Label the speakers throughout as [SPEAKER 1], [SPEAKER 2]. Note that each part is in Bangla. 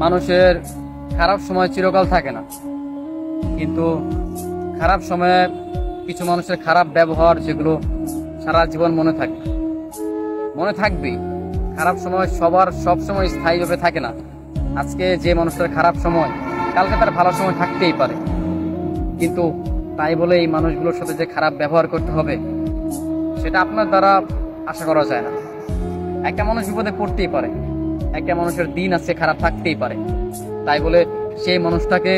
[SPEAKER 1] মানুষের খারাপ সময় চিরকাল থাকে না, কিন্তু খারাপ সময়ে কিছু মানুষের খারাপ ব্যবহার যেগুলো সারা জীবন মনে থাকবেই। খারাপ সময় সবার সব সময় স্থায়ীভাবে থাকে না। আজকে যে মানুষটার খারাপ সময়, কালকে তার ভালো সময় থাকতেই পারে, কিন্তু তাই বলে এই মানুষগুলোর সাথে যে খারাপ ব্যবহার করতে হবে সেটা আপনার দ্বারা আশা করা যায় না। একটা মানুষ বিপদে পড়তেই পারে, একটা মানুষের দিন আছে, খারাপ থাকতেই পারে। তাই বলে সেই মানুষটাকে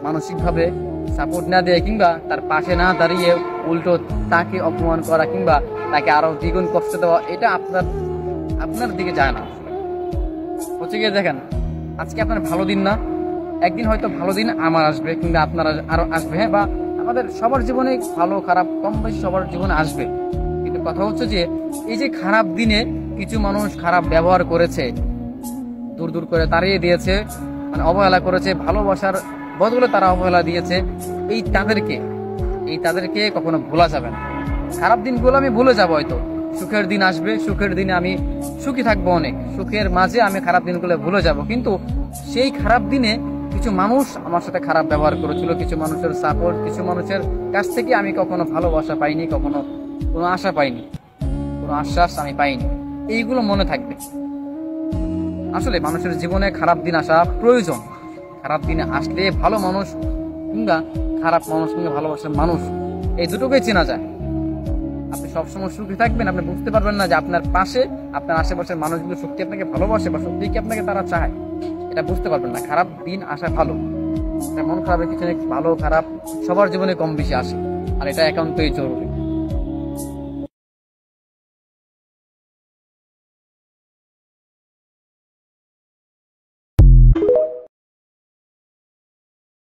[SPEAKER 1] মানসিকভাবে সাপোর্ট না দিয়ে কিংবা তার পাশে না দাঁড়িয়ে উল্টো তাকে অপমান করা কিংবা তাকে আরো দ্বিগুণ কষ্ট দেওয়া, এটা আপনার দিকে যায় না। হচ্ছে গিয়ে দেখেন, আজকে আপনার ভালো দিন না, একদিন হয়তো ভালো দিন আমার আসবে কিংবা আপনার আরো আসবে, হ্যাঁ, বা আমাদের সবার জীবনে ভালো খারাপ কম বেশি সবার জীবনে আসবে। কিন্তু কথা হচ্ছে যে এই যে খারাপ দিনে কিছু মানুষ খারাপ ব্যবহার করেছে, দূর দূর করে তাড়িয়ে দিয়েছে, মানে অবহেলা করেছে, ভালোবাসার বদলে তারা অবহেলা দিয়েছে, এই তাদেরকে কখনো ভোলা যাবে না। খারাপ দিনগুলো আমি ভুলে যাবো, হয়তো সুখের দিন আসবে, সুখের দিনে আমি সুখী থাকবো, অনেক সুখের মাঝে আমি খারাপ দিনগুলো ভুলে যাব। কিন্তু সেই খারাপ দিনে কিছু মানুষ আমার সাথে খারাপ ব্যবহার করেছিল, কিছু মানুষের সাপোর্ট, কিছু মানুষের কাছ থেকে আমি কখনো ভালোবাসা পাইনি, কখনো কোনো আশা পাইনি, কোনো আশ্বাস আমি পাইনি, এইগুলো মনে থাকবে। আসলে মানুষের জীবনে খারাপ দিন আসা প্রয়োজন। খারাপ দিনে আসলে ভালো মানুষ কিংবা খারাপ মানুষ কিংবা ভালোবাসার মানুষ, এই দুটোকেই চেনা যায়। আপনি সবসময় সুখী থাকবেন, আপনি বুঝতে পারবেন না যে আপনার পাশে আপনার আশেপাশের মানুষগুলো সত্যি আপনাকে ভালোবাসে বা সত্যি কি আপনাকে তারা চায়, এটা বুঝতে পারবেন না। খারাপ দিন আসা ভালো, মন খারাপের কিছু নেই, ভালো খারাপ সবার জীবনে কম বেশি আসে, আর এটা একান্তই জরুরি।